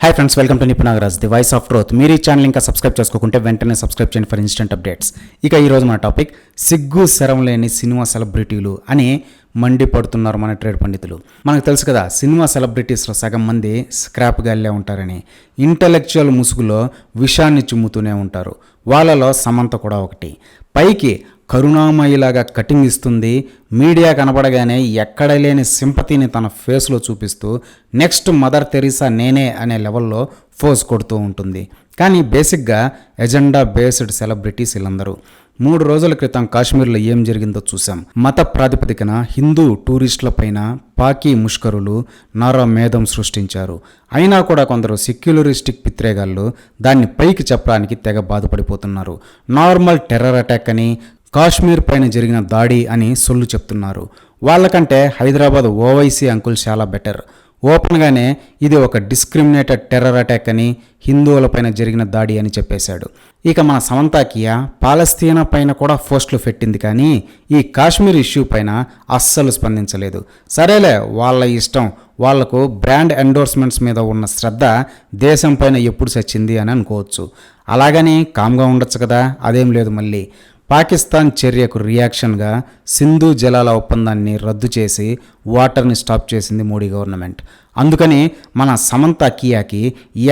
Hi friends, welcome to Nipun Nagaraj, the voice of truth. మీరు ఈ channel ఇంకా సబ్స్క్రైబ్ చేసుకోకుంటే వెంటనే సబ్స్క్రైబ్ చేయండి ఫర్ ఇన్స్టెంట్ అప్డేట్స్. ఇక ఈరోజు మన టాపిక్ సిగ్గు శరం లేని సినిమా సెలబ్రిటీలు అని మండిపడుతున్నారు మన ట్రేడ్ పండితులు. మనకు తెలుసు కదా, సినిమా సెలబ్రిటీస్లో సగం మంది స్క్రాప్ గాల్లే ఉంటారని. ఇంటలెక్చువల్ ముసుగులో విషాన్ని చిమ్ముతూనే ఉంటారు. వాళ్ళలో సమంత కూడా ఒకటి. పైకి కరుణామయిలాగా కటింగ్ ఇస్తుంది, మీడియా కనబడగానే ఎక్కడ లేని సింపతిని తన ఫేస్లో చూపిస్తూ నెక్స్ట్ మదర్ తెరీసా నేనే అనే లెవెల్లో ఫోజ్ కొడుతూ ఉంటుంది. కానీ బేసిక్గా ఎజెండా బేస్డ్ సెలబ్రిటీస్ వీళ్ళందరూ. 3 రోజుల క్రితం కాశ్మీర్లో ఏం జరిగిందో చూసాం. మత ప్రాతిపదికన హిందూ టూరిస్టుల పైన పాకీ ముష్కరులు నరమేధం సృష్టించారు. అయినా కూడా కొందరు సెక్యులరిస్టిక్ పిత్రేగాళ్ళు దాన్ని పైకి చెప్పడానికి తెగ బాధపడిపోతున్నారు. నార్మల్ టెర్రర్ అటాక్ అని, కాశ్మీర్ పైన జరిగిన దాడి అని సొల్లు చెప్తున్నారు. వాళ్ళకంటే హైదరాబాద్ ఓవైసీ అంకుల్ చాలా బెటర్. ఓపెన్గానే ఇది ఒక డిస్క్రిమినేటెడ్ టెర్రర్ అటాక్ అని, హిందువులపైన జరిగిన దాడి అని చెప్పేశాడు. ఇక మన సమంతాకియా పాలస్తీనా పైన కూడా పోస్టులు పెట్టింది, కానీ ఈ కాశ్మీర్ ఇష్యూ పైన అస్సలు స్పందించలేదు. సరేలే, వాళ్ళ ఇష్టం. వాళ్లకు బ్రాండ్ ఎండోర్స్మెంట్స్ మీద ఉన్న శ్రద్ధ దేశం పైన ఎప్పుడు సచ్చింది అని అనుకోవచ్చు. అలాగని కామ్గా ఉండొచ్చు కదా, అదేం లేదు. మళ్ళీ పాకిస్తాన్ చర్యకు రియాక్షన్గా సింధు జలాల ఒప్పందాన్ని రద్దు చేసి వాటర్ని స్టాప్ చేసింది మోడీ గవర్నమెంట్. అందుకని మన సమంత కియాకి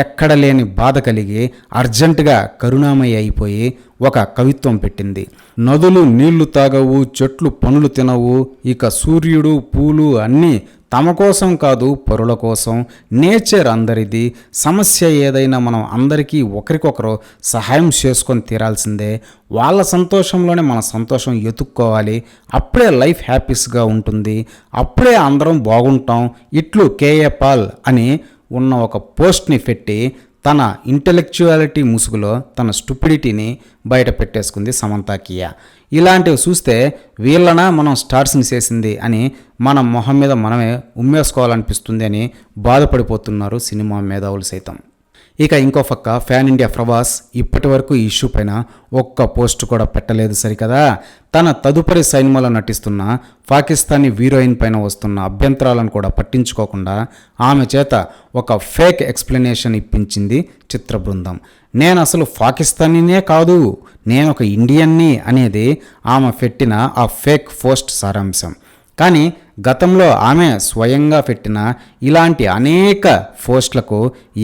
ఎక్కడ లేని బాధ కలిగి అర్జెంటుగా కరుణామయి అయిపోయి ఒక కవిత్వం పెట్టింది. నదులు నీళ్లు తాగవు, చెట్లు పనులు తినవు, ఇక సూర్యుడు పూలు అన్నీ తమ కోసం కాదు పరుల కోసం. నేచర్ అందరిది. సమస్య ఏదైనా మనం అందరికీ ఒకరికొకరు సహాయం చేసుకొని తీరాల్సిందే. వాళ్ళ సంతోషంలోనే మన సంతోషం ఎతుక్కోవాలి. అప్పుడే లైఫ్ హ్యాపీస్గా ఉంటుంది, అప్పుడే అందరం బాగుంటాం. ఇట్లు కేఏ పాల్ అని ఉన్న ఒక పోస్ట్ని పెట్టి తన ఇంటెలెక్చువాలిటీ ముసుగులో తన స్టూపిడిటీని బయట పెట్టేసుకుంది సమంత కియా. ఇలాంటివి చూస్తే వీళ్ళనా మనం స్టార్స్ని చేసింది అని మన మొహం మీద మనమే ఉమ్మేసుకోవాలనిపిస్తుంది అని బాధపడిపోతున్నారు సినిమా మేధావులు సైతం. ఇక ఇంకో పక్క ఫ్యాన్ ఇండియా ప్రభాస్ ఇప్పటి వరకు ఈ ఇష్యూ పైన ఒక్క పోస్ట్ కూడా పెట్టలేదు సరికదా. తన తదుపరి సినిమాలో నటిస్తున్న పాకిస్తానీ హీరోయిన్ పైన వస్తున్న అభ్యంతరాలను కూడా పట్టించుకోకుండా ఆమె చేత ఒక ఫేక్ ఎక్స్ప్లెనేషన్ ఇప్పించింది చిత్ర బృందం. నేను అసలు పాకిస్తానీనే కాదు, నేను ఒక ఇండియన్ని అనేది ఆమె పెట్టిన ఆ ఫేక్ పోస్ట్ సారాంశం. కానీ గతంలో ఆమె స్వయంగా పెట్టిన ఇలాంటి అనేక పోస్టులకు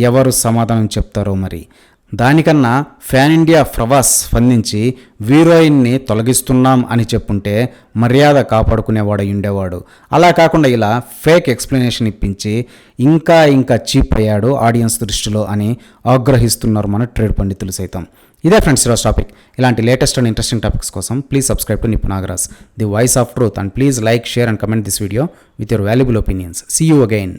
ఎవరు సమాధానం చెప్తారో మరి. దానికన్నా ఫ్యాన్ ఇండియా ప్రభాస్ స్పందించి హీరోయిన్ని తొలగిస్తున్నాం అని చెప్పుంటే మర్యాద కాపాడుకునేవాడు ఉండేవాడు. అలా కాకుండా ఇలా ఫేక్ ఎక్స్ప్లెనేషన్ ఇప్పించి ఇంకా చీప్ అయ్యాడు ఆడియన్స్ దృష్టిలో అని ఆగ్రహిస్తున్నారు మన ట్రేడ్ పండితులు సైతం. ఇదే ఫ్రెండ్స్ ఈరోజు టాపిక్. ఇలాంటి లేటెస్ట్ అండ్ ఇంట్రెస్టింగ్ టాపిక్స్ కోసం please subscribe to Nipun Nagaraj, the voice of truth, and please like, share and comment this video with your valuable opinions. See you again.